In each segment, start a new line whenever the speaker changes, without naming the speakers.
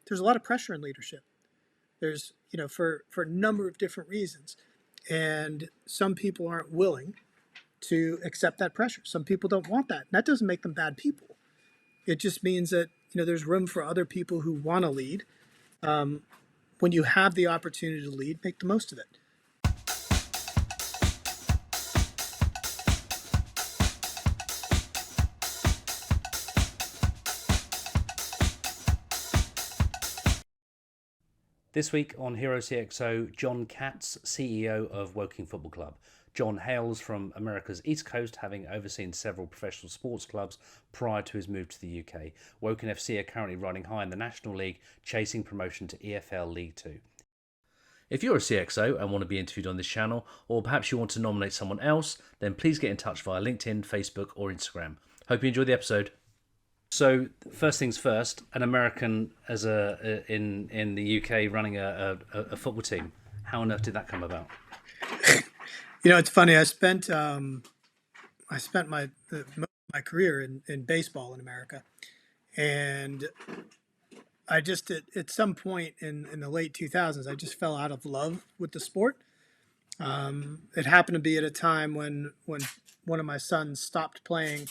there's a lot of pressure in leadership. There's, for a number of different reasons. And some people aren't willing to accept that pressure. Some people don't want that. And that doesn't make them bad people. It just means that, there's room for other people who want to lead. When you have the opportunity to lead, make the most of it.
This week on Hero CXO, John Katz, CEO of Woking Football Club. John hails from America's East Coast, having overseen several professional sports clubs prior to his move to the UK. Woking FC are currently running high in the National League, chasing promotion to EFL League 2. If you're a CXO and want to be interviewed on this channel, or perhaps you want to nominate someone else, then please get in touch via LinkedIn, Facebook or Instagram. Hope you enjoy the episode. So first things first, an American in the UK running a football team. How on earth did that come about?
It's funny. I spent my career in baseball in America, and I just at some point in the late 2000s, I just fell out of love with the sport. It happened to be at a time when one of my sons stopped playing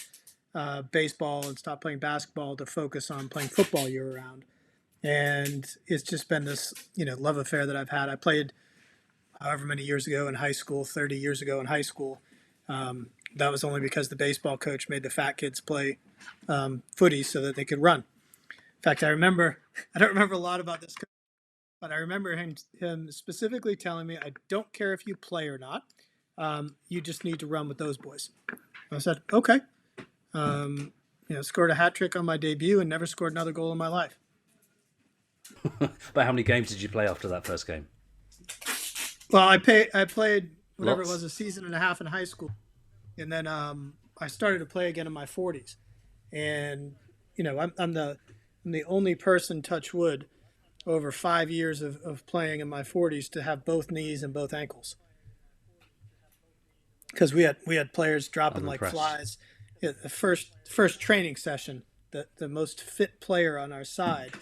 baseball and stopped playing basketball to focus on playing football year round. And it's just been this, love affair that I've had. I played however many years ago in high school, 30 years ago in high school. That was only because the baseball coach made the fat kids play footy so that they could run. In fact, I don't remember a lot about this, but I remember him specifically telling me, I don't care if you play or not. You just need to run with those boys. I said, okay. Scored a hat trick on my debut and never scored another goal in my life.
But how many games did you play after that first game?
Well, I played whatever
Lots.
It was, a season and a half in high school. And then I started to play again in my 40s. And, I'm the only person, touch wood, over 5 years of playing in my 40s to have both knees and both ankles. Because we had players dropping like flies. Yeah, the first training session, the most fit player on our side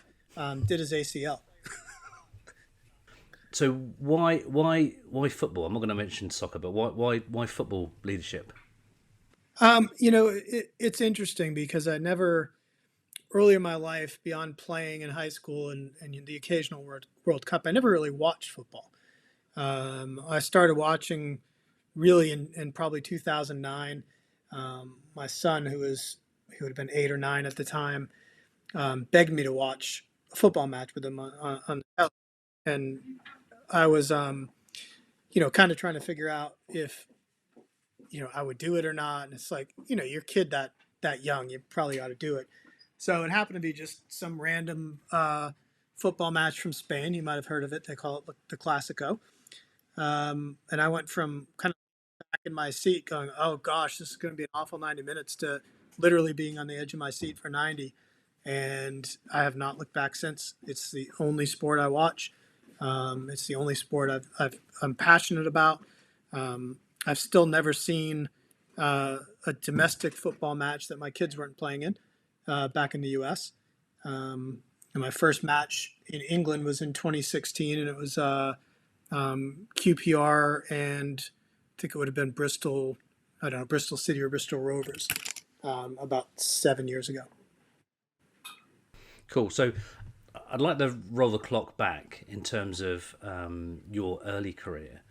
did his ACL.
So why football? I'm not going to mention soccer, but why football leadership?
It's interesting because I never, early in my life, beyond playing in high school and the occasional World Cup, I never really watched football. I started watching really in probably 2009. My son, who would have been 8 or 9 at the time, begged me to watch a football match with him on the couch. And I was, kind of trying to figure out if, I would do it or not. And it's like, your kid that young, you probably ought to do it. So it happened to be just some random football match from Spain. You might have heard of it. They call it the Clasico. And I went from kind of back in my seat going, oh gosh, this is going to be an awful 90 minutes, to literally being on the edge of my seat for 90. And I have not looked back since. It's the only sport I watch. It's the only sport I'm passionate about. I've still never seen a domestic football match that my kids weren't playing in back in the U.S. And my first match in England was in 2016, and it was QPR and I think it would have been Bristol City or Bristol Rovers about 7 years ago.
Cool. So I'd like to roll the clock back in terms of your early career.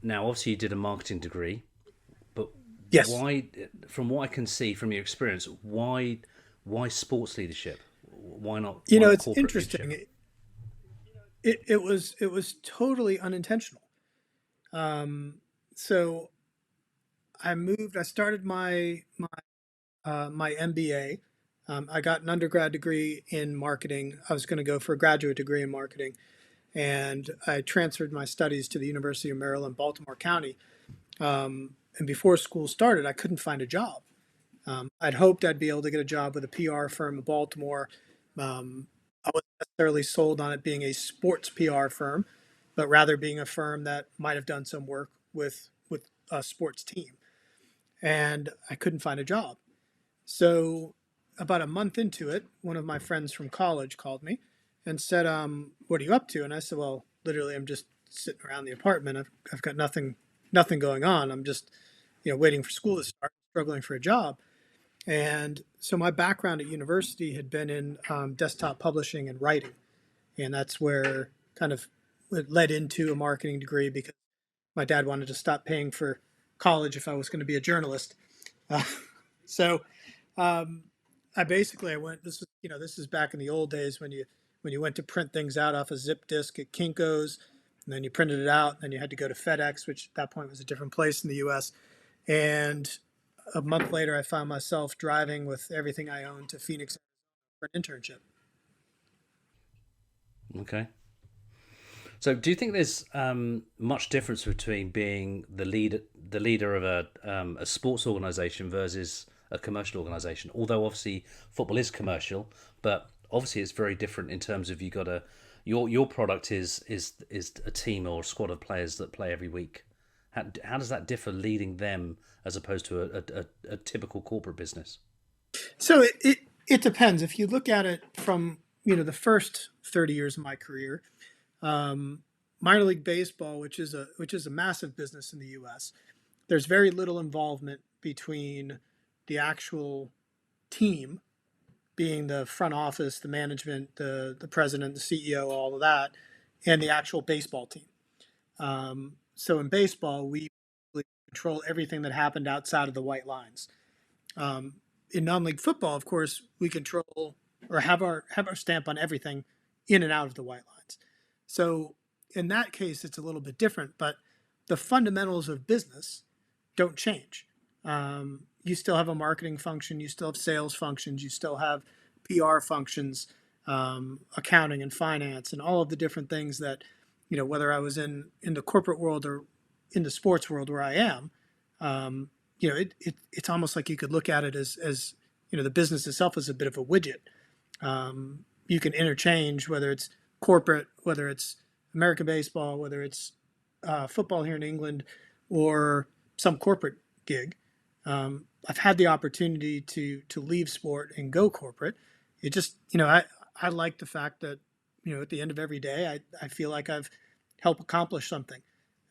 Now, obviously, you did a marketing degree, but
yes.
Why, from what I can see from your experience, why sports leadership? Why not?
It's interesting. It was totally unintentional. So I started my MBA. I got an undergrad degree in marketing. I was going to go for a graduate degree in marketing, and I transferred my studies to the University of Maryland, Baltimore County. And before school started, I couldn't find a job. I'd hoped I'd be able to get a job with a PR firm in Baltimore. I wasn't necessarily sold on it being a sports PR firm, but rather being a firm that might have done some work with a sports team. And I couldn't find a job. So about a month into it, one of my friends from college called me and said, "What are you up to?" And I said, "Well, literally, I'm just sitting around the apartment. I've got nothing going on. I'm just, waiting for school to start, struggling for a job." And so my background at university had been in desktop publishing and writing, and that's where kind of it led into a marketing degree because my dad wanted to stop paying for college if I was going to be a journalist. Uh, so um, I went. This is back in the old days when you went to print things out off a zip disk at Kinko's, and then you printed it out, and then you had to go to FedEx, which at that point was a different place in the U.S. And a month later, I found myself driving with everything I owned to Phoenix for an internship.
Okay. So, do you think there's much difference between being the leader of a sports organization versus a commercial organization? Although obviously football is commercial, but obviously it's very different in terms of you got a your product is a team or a squad of players that play every week. How does that differ leading them as opposed to a typical corporate business?
So it depends. If you look at it from the first 30 years of my career, um, minor league baseball, which is a massive business in the U.S., there's very little involvement between the actual team, being the front office, the management, the president, the CEO, all of that, and the actual baseball team. So in baseball, we control everything that happened outside of the white lines. Um, in non-league football, of course, we control or have our stamp on everything in and out of the white lines. So in that case, it's a little bit different, but the fundamentals of business don't change. You still have a marketing function, you still have sales functions, you still have PR functions, accounting and finance, and all of the different things that, whether I was in the corporate world or in the sports world where I am, um, it's almost like you could look at it as the business itself is a bit of a widget. You can interchange whether it's corporate, whether it's American baseball, whether it's football here in England, or some corporate gig. I've had the opportunity to leave sport and go corporate. It just I like the fact that at the end of every day I feel like I've helped accomplish something.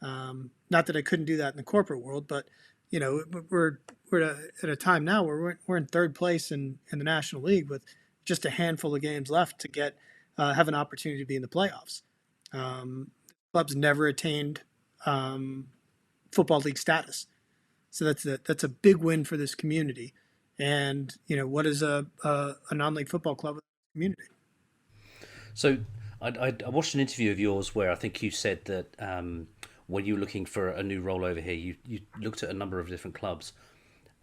Not that I couldn't do that in the corporate world, but we're at a time now where we're in third place in the National League with just a handful of games left to get have an opportunity to be in the playoffs. Um, Clubs never attained um, football league status, so that's a big win for this community. And what is a non-league football club community?
So I watched an interview of yours where I think you said that when you were looking for a new role over here, you looked at a number of different clubs,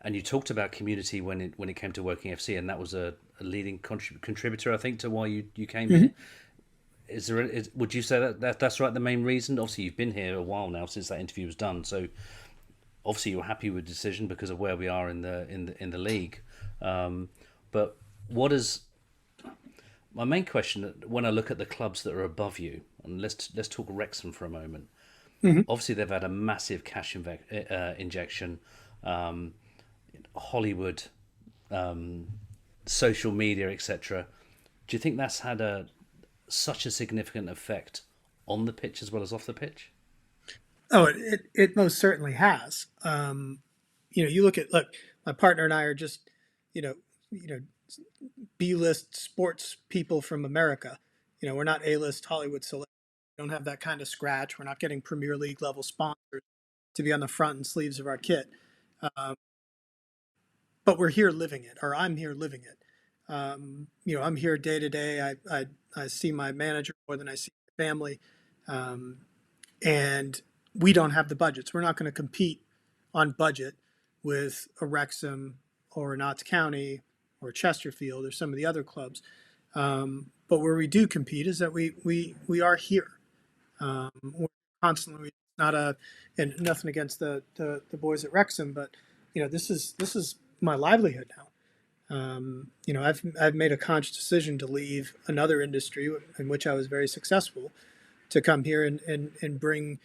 and you talked about community when it came to working FC, and that was a leading contributor, I think, to why you came
Mm-hmm.
here. Would you say that's right? The main reason, obviously, you've been here a while now since that interview was done, so obviously you're happy with the decision because of where we are in the league. Um, but what is my main question when I look at the clubs that are above you, and let's talk Wrexham for a moment.
Mm-hmm.
Obviously, they've had a massive cash injection. Um, Hollywood, um, social media, etc. Do you think that's had such a significant effect on the pitch as well as off the pitch?
Oh, it most certainly has. Look, my partner and I are just, you know, you know, B-list sports people from America. We're not A-list Hollywood celebrities. We don't have that kind of scratch. We're not getting Premier League level sponsors to be on the front and sleeves of our kit. Um, but we're here living it, or I'm here living it. I'm here day to day. I see my manager more than I see my family. Um, and we don't have the budgets. We're not going to compete on budget with a Wrexham or a Notts County or Chesterfield or some of the other clubs. But where we do compete is that we are here. We're constantly not a and nothing against the boys at Wrexham, but this is my livelihood now. I've made a conscious decision to leave another industry in which I was very successful to come here and bring,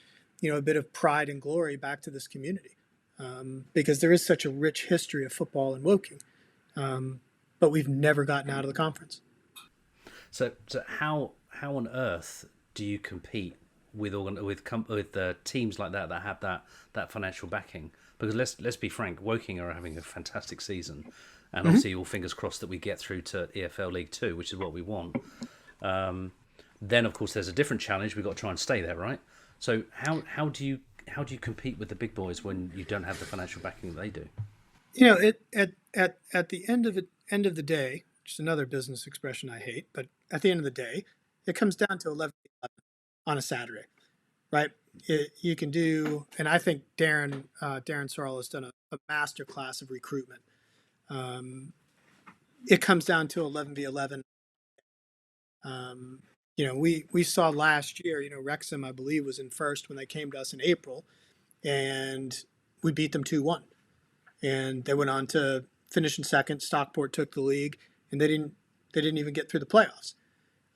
a bit of pride and glory back to this community. Because there is such a rich history of football in Woking, but we've never gotten out of the conference.
So how on earth do you compete with teams like that have that financial backing? Because let's be frank, Woking are having a fantastic season, and
Mhm.
obviously all fingers crossed that we get through to EFL League Two, which is what we want. Then of course there's a different challenge. We've got to try and stay there, right? So how do you compete with the big boys when you don't have the financial backing that they do?
At the end of the day, which is another business expression I hate, but at the end of the day, it comes down to 11 on a Saturday, right? You can do, and I think Darren Sorrell has done a master class of recruitment. Um, it comes down to 11v11. Um, we saw last year, Wrexham, I believe, was in first when they came to us in April, and we beat them 2-1. And they went on to finish in second. Stockport took the league, and they didn't even get through the playoffs.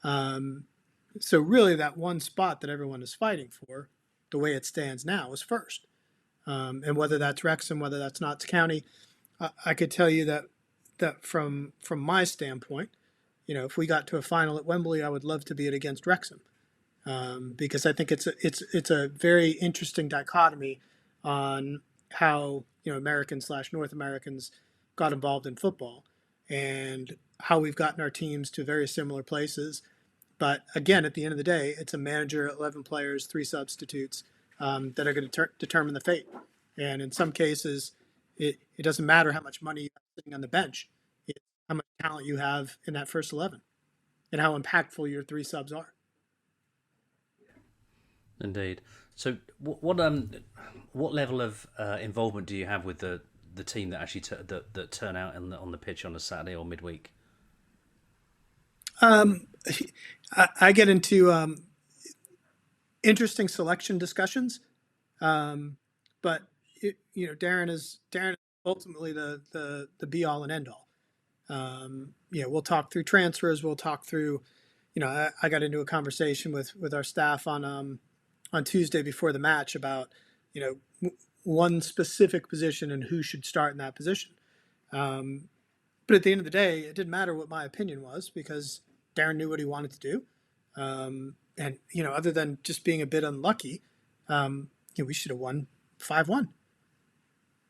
Um, so really, that one spot that everyone is fighting for, the way it stands now, is first. And whether that's Wrexham, whether that's Notts County, I could tell you that from my standpoint, if we got to a final at Wembley, I would love to be it against Wrexham, because I think it's a very interesting dichotomy on how Americans slash North Americans got involved in football, and how we've gotten our teams to very similar places. But again, at the end of the day, it's a manager, 11 players, three substitutes, that are going to determine the fate. And in some cases, it doesn't matter how much money you have sitting on the bench; it's how much talent you have in that first 11, and how impactful your three subs are.
Indeed. So what level of involvement do you have with the team that actually that turn out on the pitch on a Saturday or midweek?
Um, I get into interesting selection discussions, um, but Darren is ultimately the be all and end all. We'll talk through transfers. We'll talk through. I got into a conversation with our staff on Tuesday before the match about one specific position and who should start in that position. Um, but at the end of the day, it didn't matter what my opinion was, because Darren knew what he wanted to do. And other than just being a bit unlucky, we should have won 5-1.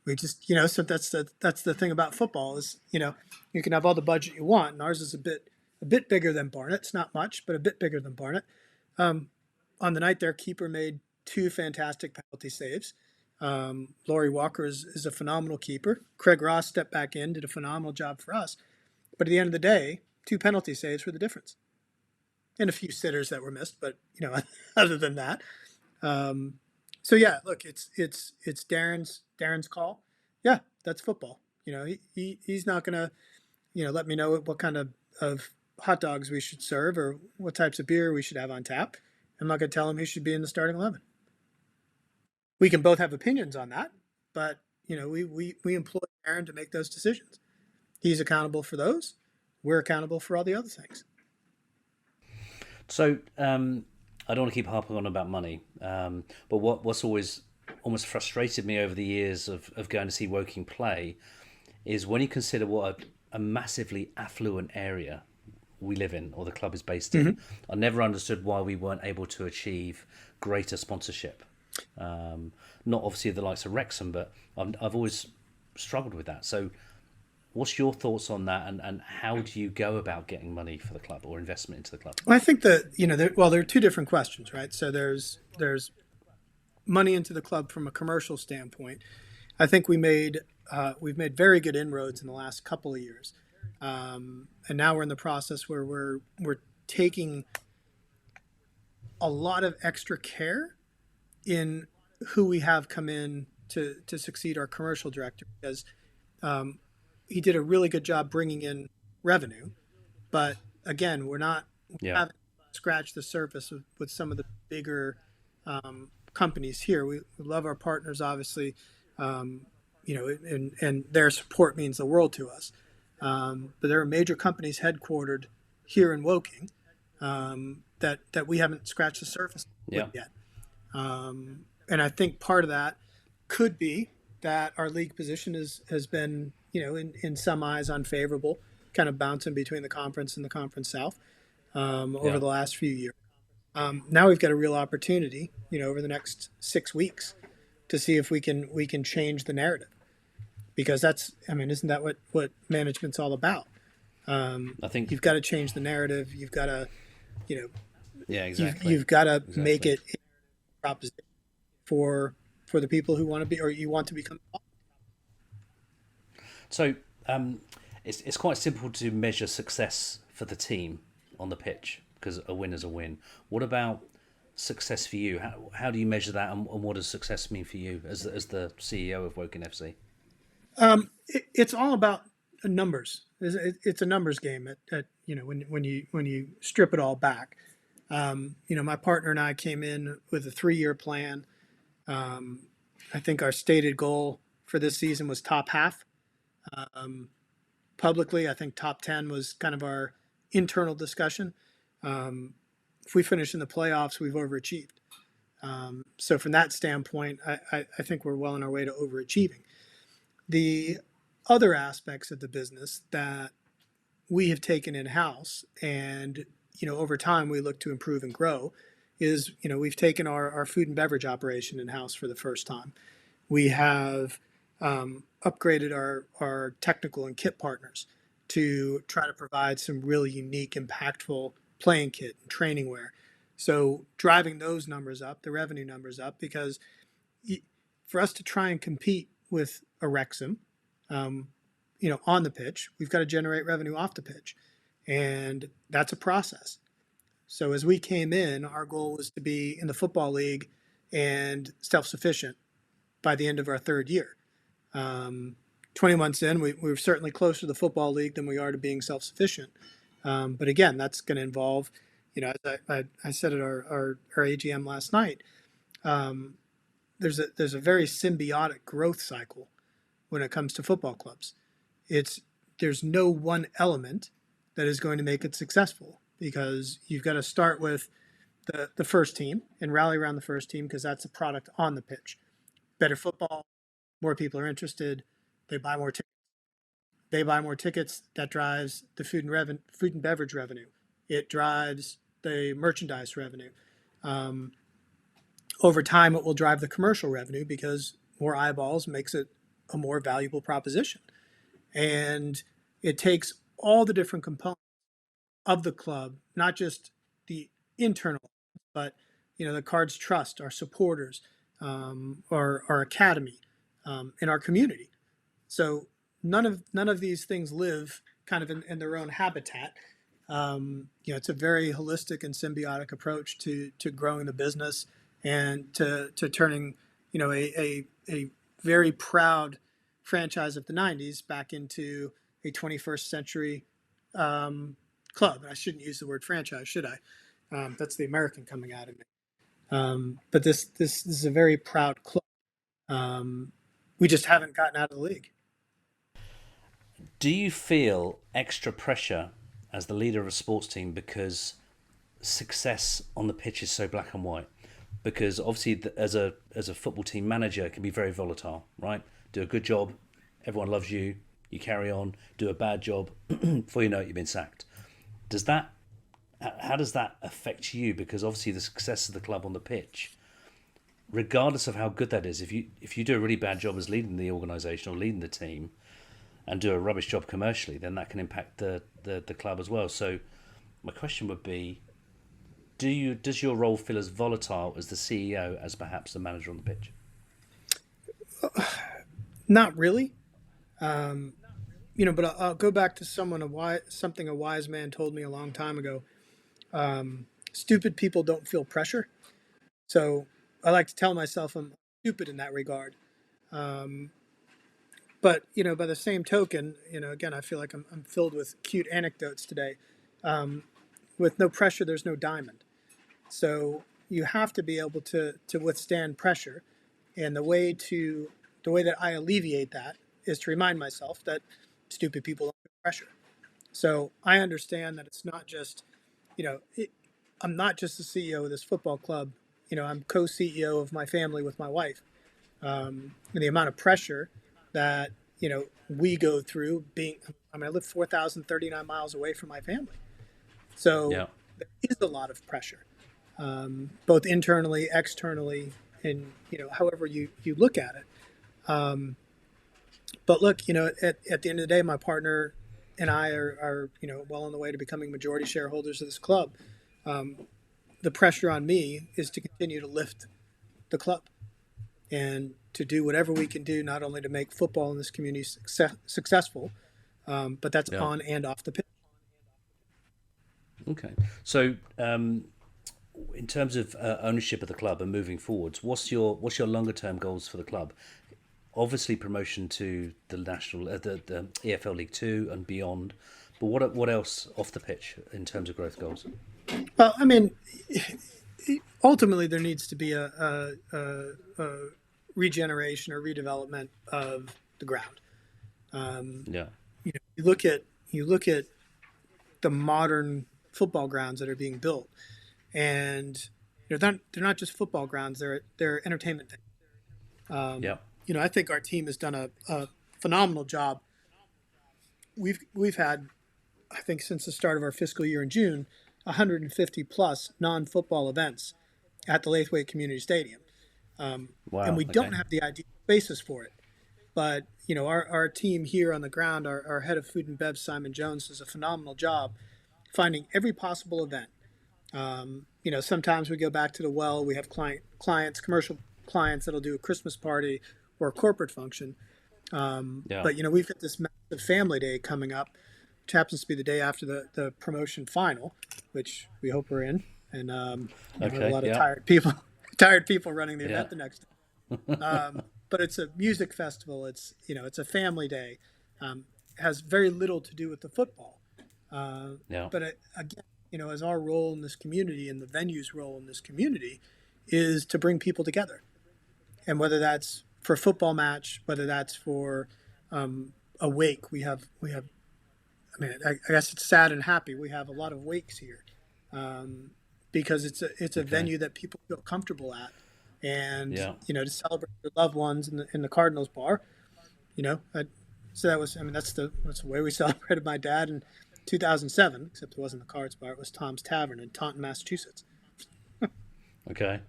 We just, so that's the thing about football is, you can have all the budget you want, and ours is a bit bigger than Barnett's, not much, but a bit bigger than Barnett. Um, on the night, their keeper made two fantastic penalty saves. Laurie Walker is a phenomenal keeper. Craig Ross stepped back in, did a phenomenal job for us. But at the end of the day, two penalty saves were the difference, and a few sitters that were missed. But other than that, um, so yeah, look, it's Darren's call. Yeah, that's football. He's not gonna let me know what kind of hot dogs we should serve, or what types of beer we should have on tap. I'm not gonna tell him he should be in the starting 11. We can both have opinions on that, but we employ Darren to make those decisions. He's accountable for those. We're accountable for all the other things.
So I don't want to keep harping on about money, but what's always almost frustrated me over the years of going to see Woking play is when you consider what a massively affluent area we live in, or the club is based in.
Mm-hmm.
I never understood why we weren't able to achieve greater sponsorship. Not obviously the likes of Wrexham, but I've always struggled with that. So what's your thoughts on that, and how do you go about getting money for the club or investment into the club?
Well, I think that there are two different questions, right? So there's money into the club from a commercial standpoint. I think we've made very good inroads in the last couple of years, and now we're in the process where we're taking a lot of extra care in who we have come in to succeed our commercial director, because um, he did a really good job bringing in revenue. But again, we
Yeah,
haven't scratched the surface with some of the bigger companies here. We love our partners, obviously, and their support means the world to us. But there are major companies headquartered here in Woking, that we haven't scratched the surface with
yeah,
yet. And I think part of that could be that our league position has been, in some eyes unfavorable, kind of bouncing between the conference and the conference south. over
Yeah.
the last few years. Now we've got a real opportunity, over the next 6 weeks to see if we can change the narrative, because I mean, isn't that what management's all about?
I think.
You've got to change the narrative. You've got to, you know,
Yeah,
you've
exactly.
you've got to make
Exactly.
it a proposition for the people who want to be, or you want to become.
So um, it's quite simple to measure success for the team on the pitch because a win is a win. What about success for you? How do you measure that, and what does success mean for you as the CEO of Woking FC?
It's all about numbers. It's a numbers game. When you strip it all back. My partner and I came in with a 3-year plan. Um, I think our stated goal for this season was top half. Um, Publicly, I think top 10 was kind of our internal discussion. Um, if we finish in the playoffs, we've overachieved. So from that standpoint, I think we're well on our way to overachieving. The other aspects of the business that we have taken in house, and over time we look to improve and grow, is we've taken our food and beverage operation in house for the first time. We have upgraded our technical and kit partners to try to provide some really unique, impactful playing kit and training wear. So driving those numbers up, the revenue numbers up, because for us to try and compete with a Wrexham, um, on the pitch, we've got to generate revenue off the pitch, and that's a process. So as we came in, our goal was to be in the football league and self-sufficient by the end of our third year. 20 months in, we're certainly closer to the football league than we are to being self-sufficient. But again, that's going to involve, as I said at our AGM last night, um, there's a very symbiotic growth cycle when it comes to football clubs. It's There's no one element that is going to make it successful, because you've got to start with the first team and rally around the first team, because that's a product on the pitch. Better football, more people are interested. They buy more tickets. They buy more tickets. That drives the food and beverage revenue. It drives the merchandise revenue. Um, Over time, it will drive the commercial revenue, because more eyeballs makes it a more valuable proposition. And it takes all the different components of the club, not just the internal, but the Cards Trust, our supporters, our academy, and our community. So none of these things live kind of in their own habitat. It's a very holistic and symbiotic approach to growing the business, and to turning a very proud franchise of the '90s back into a 21st century club. I shouldn't use the word franchise, should I? That's the American coming out of me. But this is a very proud club. Um, we just haven't gotten out of the league.
Do you feel extra pressure as the leader of a sports team because success on the pitch is so black and white? Because obviously, as a football team manager, it can be very volatile, right? Do a good job, everyone loves you, you carry on. Do a bad job, before you know it, you've been sacked. Does that How does that affect you? Because obviously, the success of the club on the pitch, regardless of how good that is, if you do a really bad job as leading the organisation or leading the team, and do a rubbish job commercially, then that can impact the club as well. So my question would be, does your role feel as volatile as the CEO as perhaps the manager on the pitch?
Not really. Um, but I'll go back to something a wise man told me a long time ago. Stupid people don't feel pressure. So I like to tell myself I'm stupid in that regard. Um, but by the same token, again, I feel like I'm filled with cute anecdotes today. Um, with no pressure, there's no diamond. So you have to be able to withstand pressure, and the way that I alleviate that is to remind myself that stupid people don't feel pressure. So I understand that it's not just, you know, it, I'm not just the CEO of this football club. I'm co-CEO of my family with my wife. And the amount of pressure that we go through, I live 4,039 miles away from my family. So
Yeah.
there is a lot of pressure, both internally, externally, and however you look at it. But look, at the end of the day, my partner and I are well on the way to becoming majority shareholders of this club. The pressure on me is to continue to lift the club and to do whatever we can do, not only to make football in this community successful, but that's
Yeah.
on and off the pitch.
Okay. So, in terms of ownership of the club and moving forwards, what's your longer term goals for the club? Obviously, promotion to the national, the EFL League Two and beyond. But what else off the pitch in terms of growth goals?
Well, I mean, ultimately there needs to be a regeneration or redevelopment of the ground.
Yeah.
You look at the modern football grounds that are being built, and they're not just football grounds; they're entertainment things.
Yeah.
I think our team has done a phenomenal job. We've had, I think, since the start of our fiscal year in June, 150 plus non-football events at the Lathwaite Community Stadium, and
Wow.
we don't
Okay.
have the ideal basis for it. But our team here on the ground, our head of food and bev, Simon Jones, does a phenomenal job finding every possible event. Sometimes we go back to the well. We have clients, commercial clients that'll do a Christmas party or a corporate function.
Yeah.
But we've got this massive family day coming up, which happens to be the day after the promotion final, which we hope we're in, and we have a
Okay.
lot of
Yeah.
tired people running the
Yeah.
event the next day. But it's a music festival. It's a family day. It has very little to do with the football.
Yeah.
But again, as our role in this community and the venue's role in this community is to bring people together, and whether that's for a football match, whether that's for a wake, we have. I mean, I guess it's sad and happy. We have a lot of wakes here, because it's a
Okay.
venue that people feel comfortable at, and
Yeah.
to celebrate their loved ones in the Cardinals bar. You know, I, so that was. I mean, that's the way we celebrated my dad in 2007. Except it wasn't the Cards bar; it was Tom's Tavern in Taunton, Massachusetts.
Okay.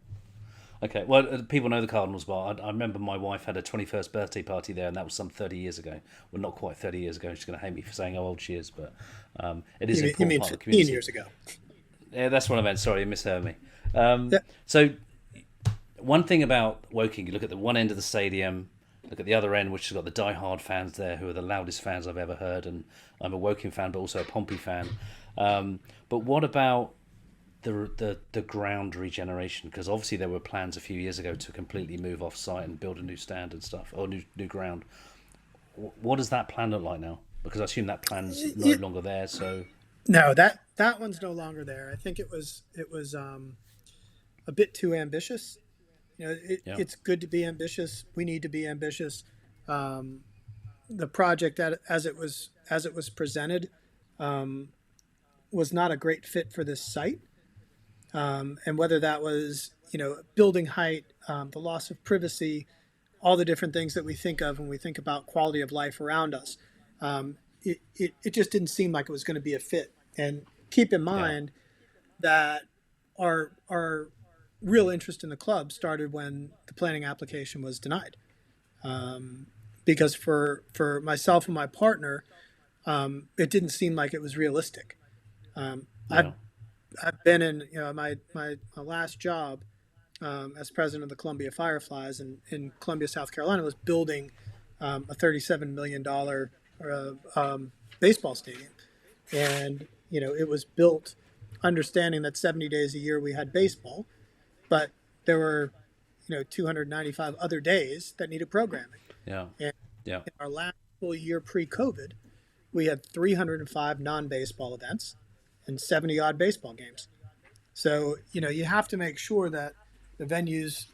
Okay. Well, people know the Cardinals bar. I remember my wife had a 21st birthday party there, and that was some 30 years ago. Well, not quite 30 years ago. She's going to hate me for saying how old she is, but it is
You
an
mean, you
important
mean
part of the
15
community.
years ago?
Yeah, that's what I meant. Sorry, you misheard me.
Yeah.
So, one thing about Woking, you look at the one end of the stadium, look at the other end, which has got the die-hard fans there, who are the loudest fans I've ever heard, and I'm a Woking fan, but also a Pompey fan. But what about the ground regeneration? Because obviously there were plans a few years ago to completely move off site and build a new stand and stuff, or new ground. What does that plan look like now? Because I assume that plan's no
It,
longer there. So
no, that one's no longer there. I think it was a bit too ambitious.
yeah,
It's good to be ambitious. We need to be ambitious. The project that as it was presented was not a great fit for this site. And whether that was building height, the loss of privacy, all the different things that we think of when we think about quality of life around us, it just didn't seem like it was going to be a fit. And keep in
yeah,
mind that our real interest in the club started when the planning application was denied. Because for myself and my partner, it didn't seem like it was realistic. I've
yeah,
I've been in my last job as president of the Columbia Fireflies in Columbia, South Carolina, was building a $37 million baseball stadium, and it was built understanding that 70 days a year we had baseball, but there were 295 other days that needed programming.
yeah,
And
yeah.
in our last full year pre-COVID, we had 305 non-baseball events and 70 odd baseball games. So you have to make sure that the venues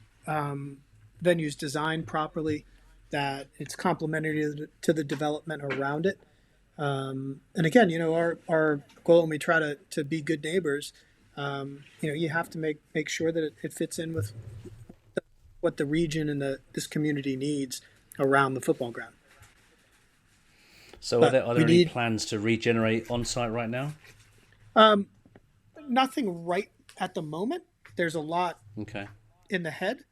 designed properly, that it's complementary to the development around it. And again, our goal, and we try to be good neighbors. You have to make sure that it fits in with what the region and this community needs around the football ground.
So
But
are
we
there any
need
plans to regenerate on site right now?
Nothing right at the moment. There's a lot
Okay.
in the head.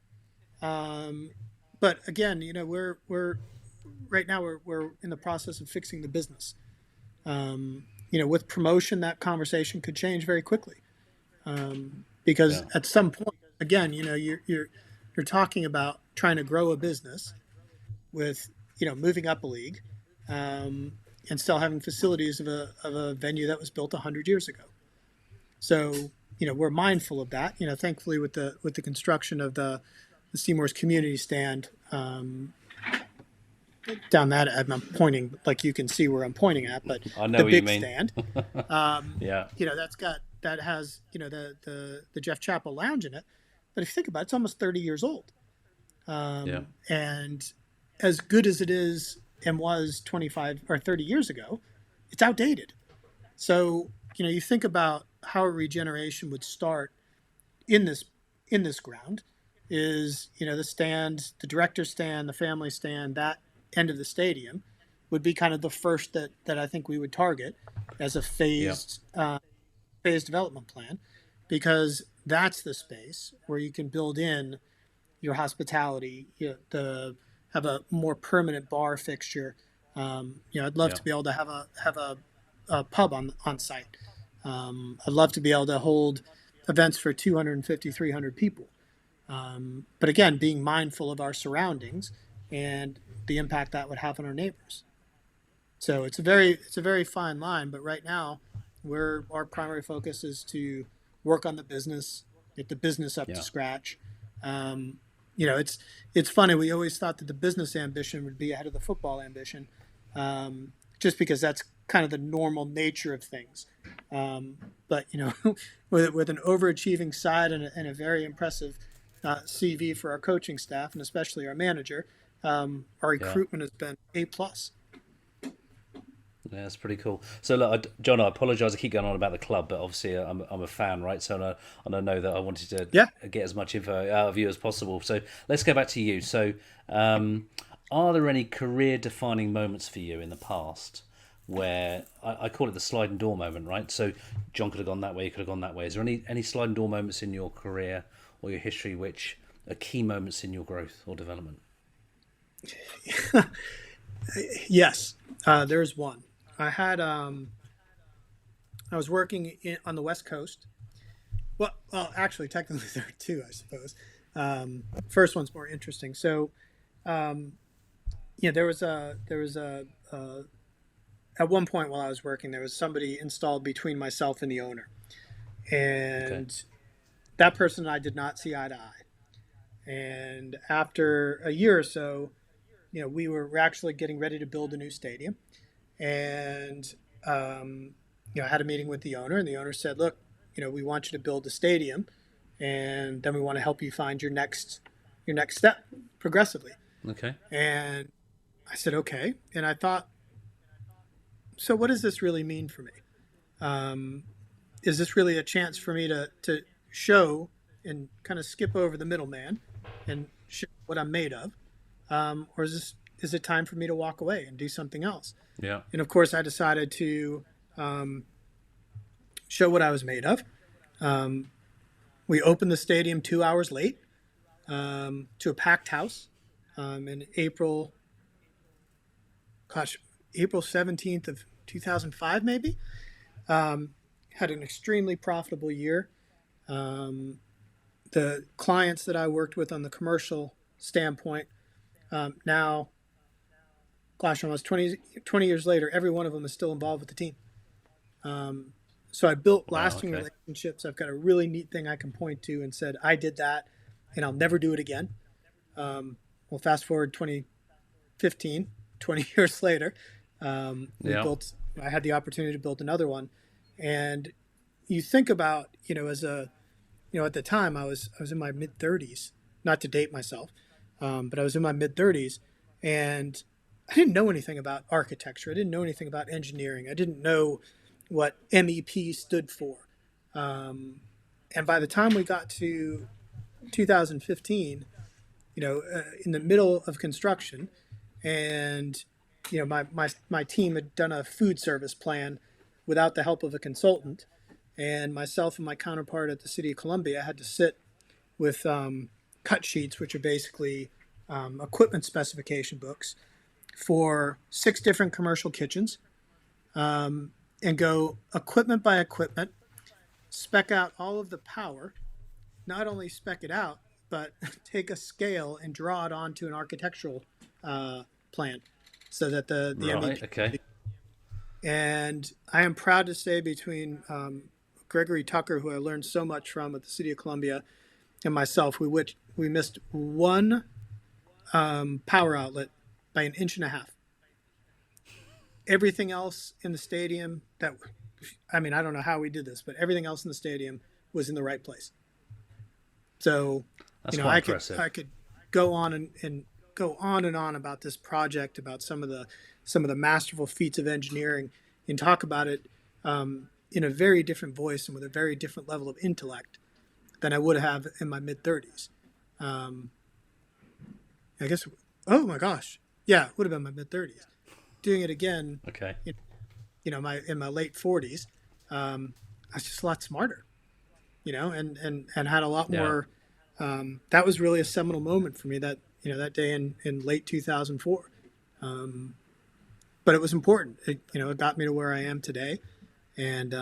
Um, but again, we're right now we're in the process of fixing the business. With promotion, that conversation could change very quickly, because
Yeah.
at some point, again, you're talking about trying to grow a business with moving up a league, um, and still having facilities of a venue that was built 100 years ago. So we're mindful of that. Thankfully with the construction of the Seymour's community stand, down that I'm pointing, like you can see where I'm pointing at, but
I know
the
what you
big
mean.
stand,
Yeah.
that has the Jeff Chappell Lounge in it. But if you think about it, it's almost 30 years old,
Yeah.
and as good as it is and was 25 or 30 years ago, it's outdated. So you think about how a regeneration would start in this ground is the stand, the director's stand, the family stand, that end of the stadium would be kind of the first that I think we would target as a
Yeah.
phased development plan, because that's the space where you can build in your hospitality, have a more permanent bar fixture. I'd love
Yeah.
to be able to a pub on site. I'd love to be able to hold events for 250, 300 people. But again, being mindful of our surroundings and the impact that would have on our neighbors. So it's a very fine line. But right now, our primary focus is to work on the business, get the business up to
Yeah.
scratch. It's funny. We always thought that the business ambition would be ahead of the football ambition, just because that's kind of the normal nature of things. But with an overachieving side and a very impressive CV for our coaching staff and especially our manager, our
Yeah.
recruitment has been A+.
Yeah, that's pretty cool. So, look, John, I apologise. I keep going on about the club, but obviously, I'm a fan, right? So, I know that I wanted
Yeah.
to get as much info out of you as possible. So, let's go back to you. So, um, are there any career-defining moments for you in the past where I call it the sliding door moment, right? So, John could have gone that way, he could have gone that way. Is there any sliding door moments in your career or your history which are key moments in your growth or development?
Yes, there's one. I had I was working on the West Coast. Well, actually, technically there are two, I suppose. First one's more interesting. So, there was at one point while I was working, there was somebody installed between myself and the owner,
Okay.
and that person and I did not see eye to eye. And after a year or so, we're actually getting ready to build a new stadium, and I had a meeting with the owner, and the owner said, "Look, we want you to build a stadium, and then we want to help you find your next step progressively."
Okay.
And I said, "Okay." And I thought, so what does this really mean for me? Um, is this really a chance for me to show and kind of skip over the middleman and show what I'm made of, or is it time for me to walk away and do something else?
Yeah.
And of course, I decided to um, show what I was made of. Um, we opened the stadium 2 hours late, to a packed house, in gosh, April 17th of 2005, maybe. Had an extremely profitable year. Um, the clients that I worked with on the commercial standpoint, now, gosh, almost 20 years later, every one of them is still involved with the team. Um, so I built
Wow.
lasting
Okay.
relationships. I've got a really neat thing I can point to and said, I did that and I'll never do it again. Well, fast forward 2015, 20 years later,
Yeah.
I had the opportunity to build another one. And you think about, at the time I was in my mid 30s, not to date myself, but I was in my mid 30s, and I didn't know anything about architecture. I didn't know anything about engineering. I didn't know what MEP stood for. Um, and by the time we got to 2015, in the middle of construction, and my team had done a food service plan without the help of a consultant, and myself and my counterpart at the City of Columbia had to sit with cut sheets, which are basically equipment specification books for 6 different commercial kitchens, and go equipment by equipment, spec out all of the power, not only spec it out, but take a scale and draw it onto an architectural plan so that the
Right.
MEP.
Okay.
And I am proud to say between Gregory Tucker, who I learned so much from at the City of Columbia, and myself, we missed one power outlet by an inch and a half. Everything else in the stadium I mean, I don't know how we did this, but everything else in the stadium was in the right place. So,
That's
I
quite
could
impressive.
go on and go on and on about this project, about some of the masterful feats of engineering, and talk about it in a very different voice and with a very different level of intellect than I would have in my mid 30s. Um, I guess. Oh my gosh, yeah, it would have been my mid 30s. Doing it again,
Okay.
my in my late 40s, I was just a lot smarter, and had a lot
Yeah.
more. That was really a seminal moment for me, that day in late 2004. But it was important. It got me to where I am today, and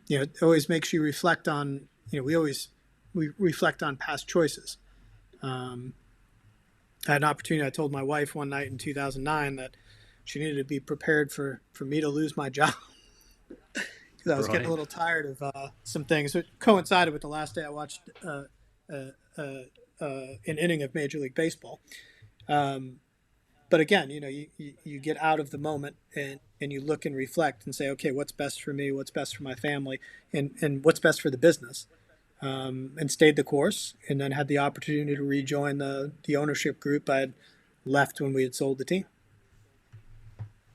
it always makes you reflect on. We reflect on past choices. Um, I had an opportunity. I told my wife one night in 2009 that she needed to be prepared for me to lose my job because I was getting a
Right.
little tired of some things. It coincided with the last day I watched uh, uh, an inning of Major League Baseball. Um, but again, you get out of the moment and you look and reflect and say, okay, what's best for me? What's best for my family? And what's best for the business? And stayed the course, and then had the opportunity to rejoin the ownership group I had left when we had sold the team.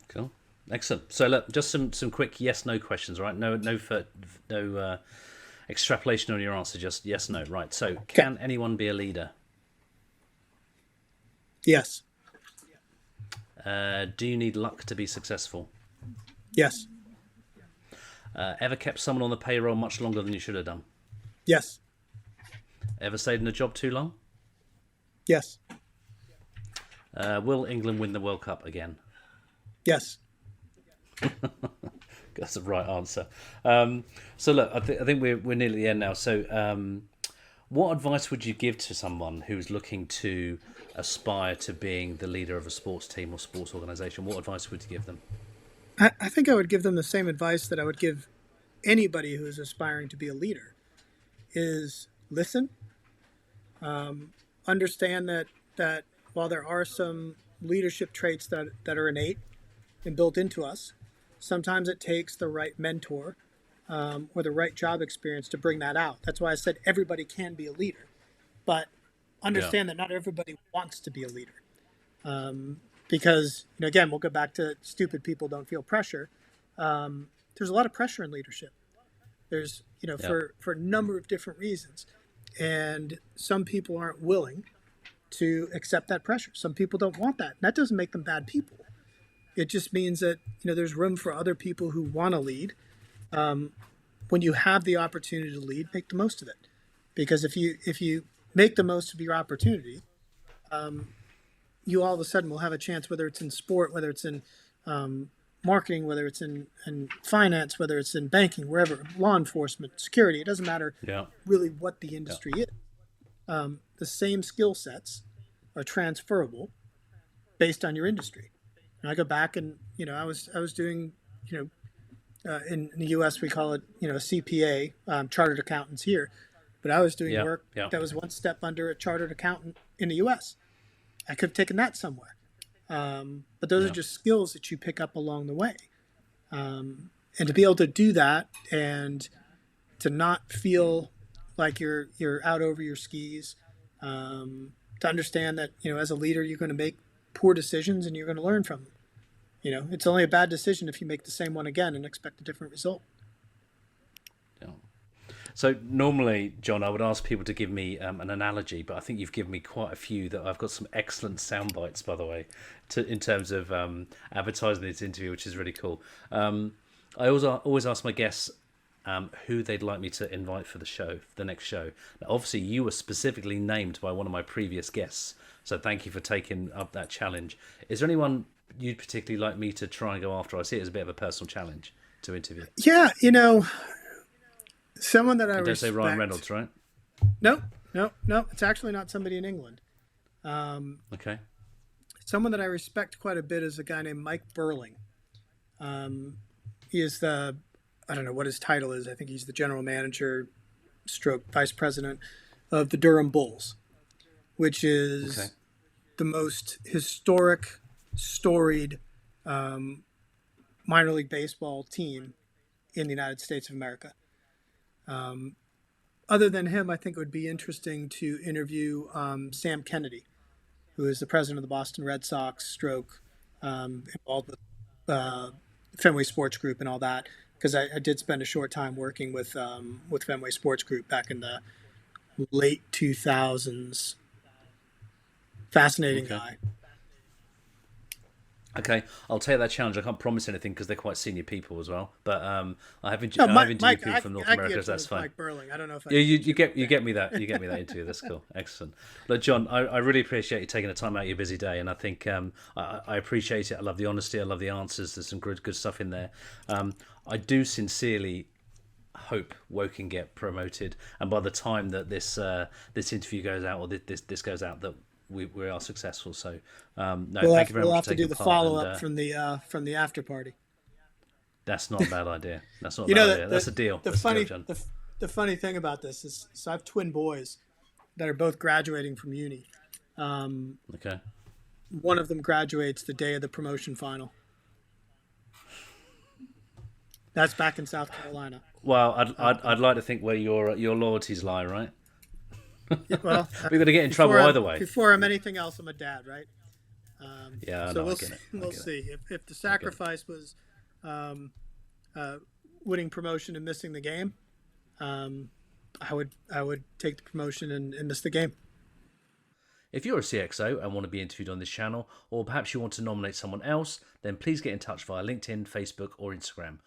Cool. Excellent. So look, just some quick yes no questions, right? No extrapolation on your answer. Just yes no. Right. So
Okay.
can anyone be a leader?
Yes.
Do you need luck to be successful?
Yes.
Ever kept someone on the payroll much longer than you should have done?
Yes.
Ever stayed in a job too long?
Yes.
Will England win the World Cup again?
Yes.
That's the right answer. So look, I think we're nearly the end now. So what advice would you give to someone who's looking to aspire to being the leader of a sports team or sports organisation? What advice would you give them?
I think I would give them the same advice that I would give anybody who is aspiring to be a leader: is listen, understand that while there are some leadership traits that are innate and built into us, sometimes it takes the right mentor or the right job experience to bring that out. That's why I said everybody can be a leader, but
Yeah.
understand that not everybody wants to be a leader. Because, again, we'll go back to stupid people don't feel pressure. There's a lot of pressure in leadership. There's,
Yeah.
for a number of different reasons. And some people aren't willing to accept that pressure. Some people don't want that. And that doesn't make them bad people. It just means that, there's room for other people who want to lead. When you have the opportunity to lead, make the most of it. Because if you make the most of your opportunity, you all of a sudden will have a chance, whether it's in sport, whether it's in marketing, whether it's in finance, whether it's in banking, wherever, law enforcement, security. It doesn't matter
Yeah.
really what the
Yeah.
industry is. The same skill sets are transferable based on your industry. And I go back and I was doing in the U.S. we call it a CPA, chartered accountants here, but I was doing
Yeah.
work
Yeah.
that was one step under a chartered accountant in the U.S. I could have taken that somewhere, but those are
Yeah.
just skills that you pick up along the way, and to be able to do that and to not feel like you're out over your skis, to understand that as a leader you're going to make poor decisions and you're going to learn from them. It's only a bad decision if you make the same one again and expect a different result.
Yeah. So normally, John, I would ask people to give me an analogy, but I think you've given me quite a few. That I've got some excellent sound bites, by the way, in terms of advertising this interview, which is really cool. I always ask my guests who they'd like me to invite for the next show. Now, obviously, you were specifically named by one of my previous guests, so thank you for taking up that challenge. Is there anyone you'd particularly like me to try and go after? I see it as a bit of a personal challenge to interview.
Yeah, someone that I
And don't say Ryan
respect.
Reynolds, right?
No, no, no. It's actually not somebody in England.
Okay.
Someone that I respect quite a bit is a guy named Mike Burling. He is I don't know what his title is. I think he's the general manager, stroke vice president of the Durham Bulls, which is
Okay.
the most historic, storied minor league baseball team in the United States of America. Other than him, I think it would be interesting to interview Sam Kennedy, who is the president of the Boston Red Sox, stroke involved with Fenway Sports Group and all that, because I did spend a short time working with Fenway Sports Group back in the late 2000s. Fascinating
Okay.
guy.
Okay, I'll take that challenge. I can't promise anything because they're quite senior people as well. But I have
No,
I have interviewed
Mike,
people from North
I
America,
get
so
you
that's
with
fine.
Mike Burling. I don't know if I
Yeah,
can
you get me that interview. That's cool, excellent. Look, John, I really appreciate you taking the time out of your busy day, and I think I appreciate it. I love the honesty. I love the answers. There's some good stuff in there. I do sincerely hope Woking get promoted, and by the time that this interview goes out, or this goes out, that we are successful. So no, thank you very
we'll
much
have
for
to do
taking
the
part.
follow
And
up from the after party.
that's not a bad idea. That's not a
You
bad
know
idea. That's a deal.
the
That's a deal,
funny
John.
the funny thing about this is, so I have twin boys that are both graduating from uni.
Okay.
One of them graduates the day of the promotion final. That's back in South Carolina.
Well, I'd like to think where your loyalties lie, right?
Yeah, well,
We're going to get in trouble either way.
Before I'm anything else, I'm a dad, right?
Yeah, I
So
know.
we'll
I get it.
we'll see if the sacrifice was winning promotion and missing the game. I would take the promotion and miss the game.
If you're a CXO and want to be interviewed on this channel, or perhaps you want to nominate someone else, then please get in touch via LinkedIn, Facebook, or Instagram.